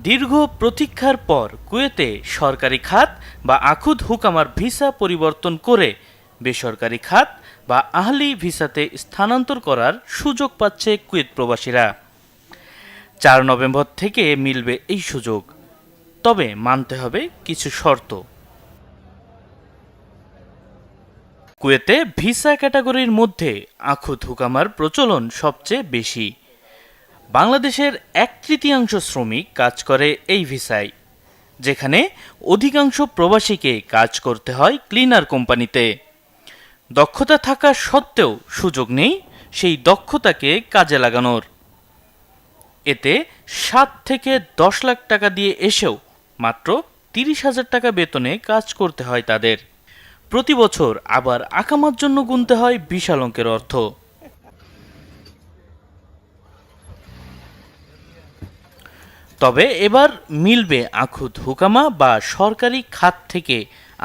দীর্ঘ প্রতীক্ষার পর কুয়েতে সরকারি খাত বা আখুদ হুকামার ভিসা পরিবর্তন করে বেসরকারি খাত বা আহলি ভিসাতে স্থানান্তর করার সুযোগ পাচ্ছে কুয়েত প্রবাসীরা। 4 নভেম্বর থেকে মিলবে এই সুযোগ, তবে মানতে হবে কিছু শর্ত। কুয়েতে ভিসা ক্যাটাগরির মধ্যে আখুদ হুকামার প্রচলন সবচেয়ে বেশি। বাংলাদেশের 1/3 শ্রমিক কাজ করে এই ভিসায়, যেখানে অধিকাংশ প্রবাসীকে কাজ করতে হয় ক্লিনার কোম্পানিতে। দক্ষতা থাকা সত্ত্বেও সুযোগ নেই সেই দক্ষতাকে কাজে লাগানোর। এতে 7 থেকে 10 লাখ টাকা দিয়ে এসেও মাত্র 30,000 টাকা বেতনে কাজ করতে হয় তাদের। প্রতি বছর আবার আকামার জন্য গুনতে হয় বিশাল অঙ্কের অর্থ। তবে এবার মিলবে আখুদ হুকামা বা সরকারি খাত থেকে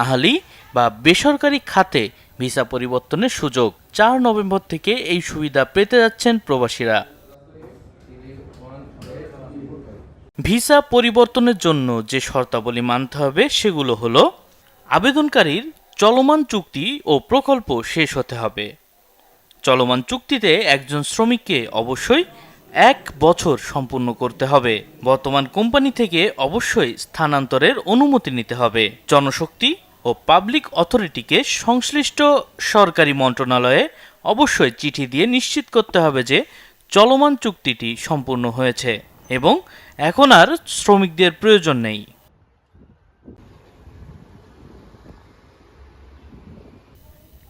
আহলি বা বেসরকারি খাতে ভিসা পরিবর্তনের সুযোগ। 4 নভেম্বর থেকে এই সুবিধা পেতে যাচ্ছেন প্রবাসীরা। ভিসা পরিবর্তনের জন্য যে শর্তাবলী মানতে হবে সেগুলো হলো: আবেদনকারীর চলমান চুক্তি ও প্রকল্প শেষ হতে হবে। চলমান চুক্তিতে একজন শ্রমিককে অবশ্যই 1 বছর সম্পূর্ণ করতে হবে। বর্তমান কোম্পানি থেকে অবশ্যই স্থানান্তরের অনুমতি নিতে হবে। জনশক্তি ও পাবলিক অথরিটিকে সংশ্লিষ্ট সরকারি মন্ত্রণালয়ে অবশ্যই চিঠি দিয়ে নিশ্চিত করতে হবে যে চলমান চুক্তিটি সম্পূর্ণ হয়েছে এবং এখন আর শ্রমিকদের প্রয়োজন নেই।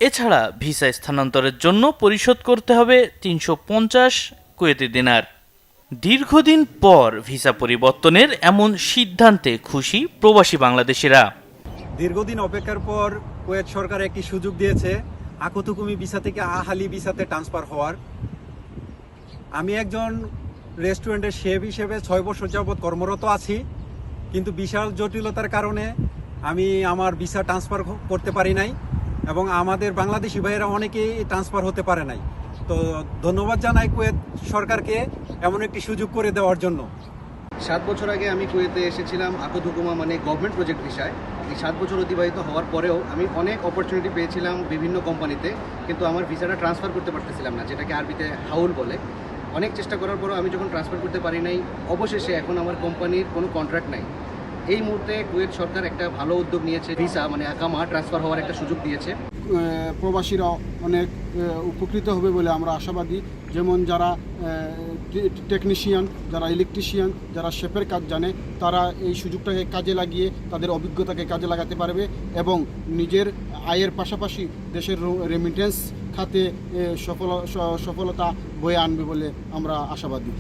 এছাড়া ভিসা স্থানান্তরের জন্য পরিশোধ করতে হবে 350 কুয়েতি দিনার। দীর্ঘদিন পর ভিসা পরিবর্তনের এমন সিদ্ধান্তে খুশি প্রবাসী বাংলাদেশিরা। দীর্ঘদিন অপেক্ষার পর কুয়েত সরকার একটি সুযোগ দিয়েছে আখুদ হুকুমি ভিসা থেকে আহলি ভিসাতে ট্রান্সফার হওয়ার। আমি একজন রেস্টুরেন্টের শেফ হিসেবে 6 বছর যাবৎ কর্মরত আছি, কিন্তু বিশাল জটিলতার কারণে আমি আমার ভিসা ট্রান্সফার করতে পারি নাই এবং আমাদের বাংলাদেশি ভাইয়েরা অনেকেই ট্রান্সফার হতে পারে নাই। তো ধন্যবাদ জানাই কুয়েত সরকারকে এমন একটি সুযোগ করে দেওয়ার জন্য। 7 বছর আগে আমি কুয়েতে এসেছিলাম আখুদ হুকুমা মানে গভর্নমেন্ট প্রজেক্ট ভিসায়। এই 7 বছর অতিবাহিত হওয়ার পরেও আমি অনেক অপরচুনিটি পেয়েছিলাম বিভিন্ন কোম্পানিতে, কিন্তু আমার ভিসাটা ট্রান্সফার করতে পারতেছিলাম না, যেটাকে আরবিতে হাউল বলে। অনেক চেষ্টা করার পরও আমি যখন ট্রান্সফার করতে পারি নাই, অবশেষে এখন আমার কোম্পানির কোনো কন্ট্রাক্ট নাই। এই মুহূর্তে কুয়েত সরকার একটা ভালো উদ্যোগ নিয়েছে, ভিসা মানে আকামা ট্রান্সফার হওয়ার একটা সুযোগ দিয়েছে। প্রবাসীরা অনেক উপকৃত হবে বলে আমরা আশাবাদী। যেমন যারা টেকনিশিয়ান, যারা ইলেকট্রিশিয়ান, যারা শেফের কাজ জানে, তারা এই সুযোগটাকে কাজে লাগিয়ে তাদের অভিজ্ঞতাকে কাজে লাগাতে পারবে এবং নিজের আয়ের পাশাপাশি দেশের রেমিটেন্স খাতে সফলতা বয়ে আনবে বলে আমরা আশাবাদী।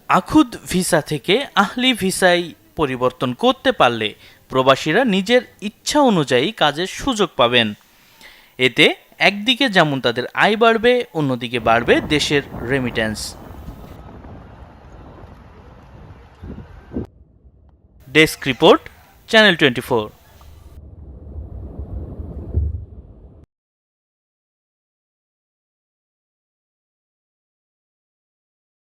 আখুদ ভিসা থেকে আহলি ভিসায় পরিবর্তন করতে পারলে প্রবাসীরা নিজের ইচ্ছা অনুযায়ী কাজের সুযোগ পাবেন। এতে একদিকে যেমন তাদের আয় বাড়বে, অন্যদিকে বাড়বে দেশের রেমিটেন্স। Desk report, channel 24।